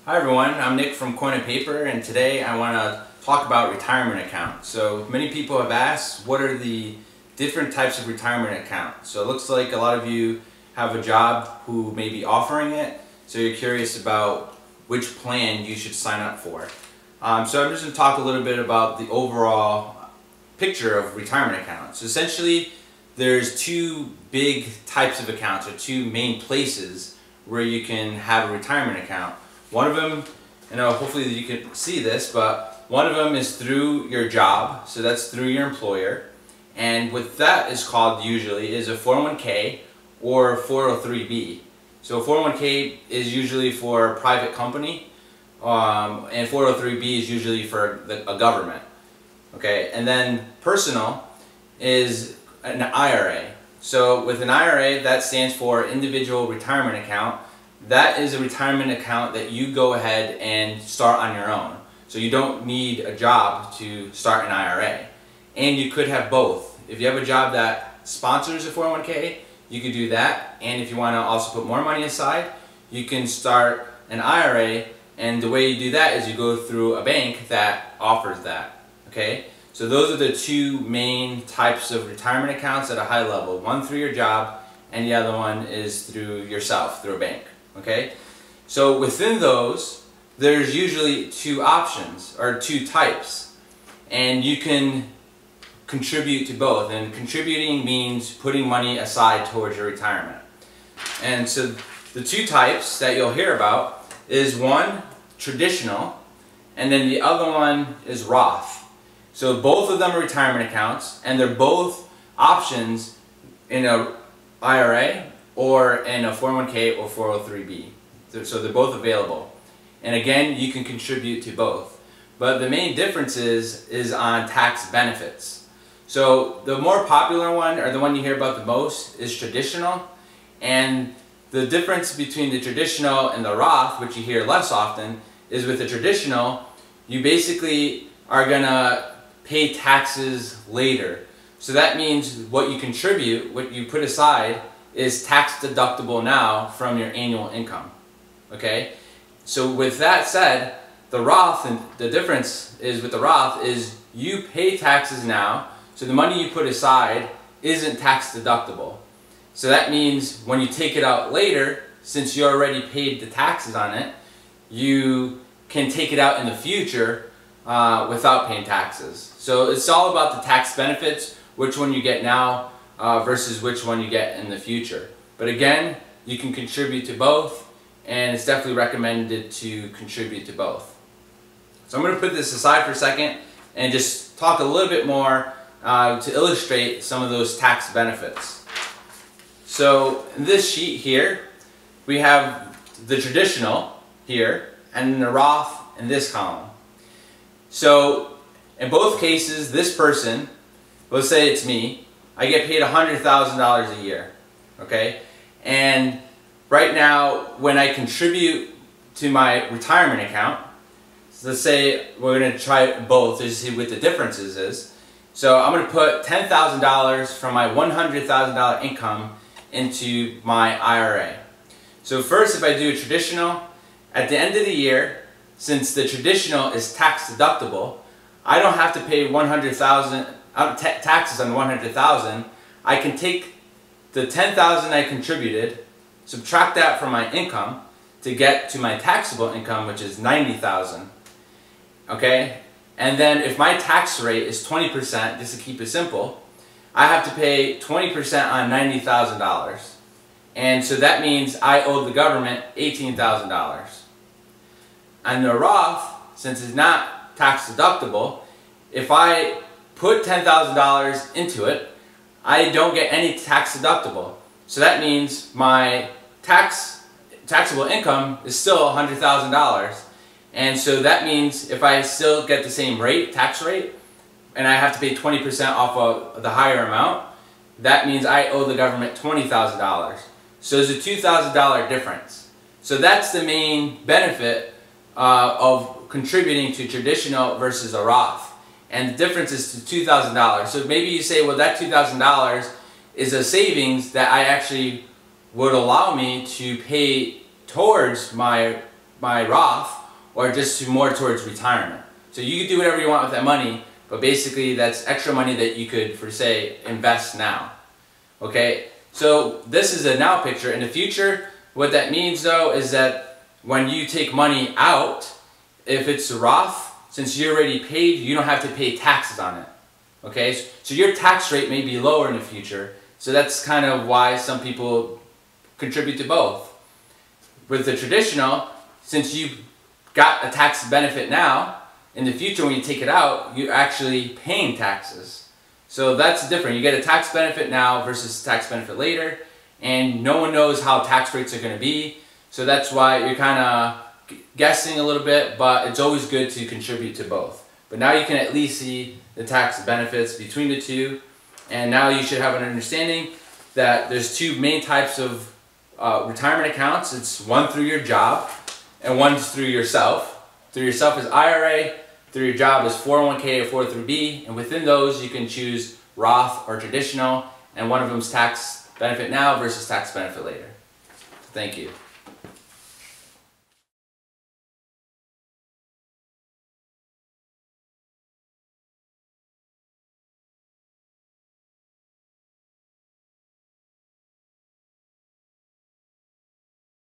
Hi everyone, I'm Nick from Coin and Paper, and today I want to talk about retirement accounts. So many people have asked, what are the different types of retirement accounts? So it looks like a lot of you have a job who may be offering it, so you're curious about which plan you should sign up for. So I'm just going to talk a little bit about the overall picture of retirement accounts. Essentially, there's two big types of accounts, or two main places where you can have a retirement account. One of them, hopefully you can see this, but one of them is through your job, so that's through your employer, and what that is called usually is a 401k or 403b. So 401k is usually for a private company, and 403b is usually for a government. Okay, and then personal is an IRA. So with an IRA, that stands for individual retirement account. That is a retirement account that you go ahead and start on your own. So you don't need a job to start an IRA. And you could have both. If you have a job that sponsors a 401k, you could do that. And if you want to also put more money aside, you can start an IRA. And the way you do that is you go through a bank that offers that. Okay? So those are the two main types of retirement accounts at a high level. One through your job, and the other one is through yourself, through a bank. Okay? So within those, there's usually two options, or two types. And you can contribute to both. And contributing means putting money aside towards your retirement. And so the two types that you'll hear about is one, traditional, and then the other one is Roth. So both of them are retirement accounts, and they're both options in a IRA or in a 401k or 403b. So they're both available. And again, you can contribute to both. But the main difference is on tax benefits. So the more popular one, or the one you hear about the most, is traditional. And the difference between the traditional and the Roth, which you hear less often, is with the traditional, you basically are going to pay taxes later. So that means what you contribute, what you put aside, is tax deductible now from your annual income. Okay? So with that said, the Roth, and the difference is with the Roth is you pay taxes now, so the money you put aside isn't tax deductible. So that means when you take it out later, since you already paid the taxes on it, you can take it out in the future without paying taxes. So it's all about the tax benefits, which one you get now versus which one you get in the future. But again, you can contribute to both, and it's definitely recommended to contribute to both. So I'm going to put this aside for a second and just talk a little bit more to illustrate some of those tax benefits. So in this sheet here, we have the traditional here and the Roth in this column. So in both cases, this person, let's say it's me, I get paid $100,000 a year, okay? And right now, when I contribute to my retirement account, so let's say we're going to try both to see what the differences is. So I'm going to put $10,000 from my $100,000 income into my IRA. So first, if I do a traditional, at the end of the year, since the traditional is tax deductible, I don't have to pay taxes on $100,000. I can take the $10,000 I contributed, subtract that from my income to get to my taxable income, which is $90,000. Okay? And then if my tax rate is 20%, just to keep it simple, I have to pay 20% on $90,000. And so that means I owe the government $18,000. And the Roth, since it's not tax deductible, if I put $10,000 into it, I don't get any tax deductible. So that means my taxable income is still $100,000. And so that means if I still get the same rate, tax rate, and I have to pay 20% off of the higher amount, that means I owe the government $20,000. So there's a $2,000 difference. So that's the main benefit of contributing to traditional versus a Roth. And the difference is $2,000. So maybe you say, well, that $2,000 is a savings that I actually would allow me to pay towards my my Roth or just more towards retirement. So you can do whatever you want with that money, but basically that's extra money that you could, for say, invest now. Okay, so this is a now picture. In the future, what that means though is that when you take money out, if it's a Roth, since you already paid, you don't have to pay taxes on it. Okay, so your tax rate may be lower in the future. So that's kind of why some people contribute to both. With the traditional, since you got a tax benefit now, in the future when you take it out, you're actually paying taxes. So that's different. You get a tax benefit now versus tax benefit later, and no one knows how tax rates are going to be. So that's why you're kind of guessing a little bit, but it's always good to contribute to both. But now you can at least see the tax benefits between the two, and now you should have an understanding that there's two main types of retirement accounts. It's one through your job and one through yourself. Through yourself is IRA, through your job is 401k or 403b, and within those you can choose Roth or traditional, and one of them is tax benefit now versus tax benefit later. Thank you.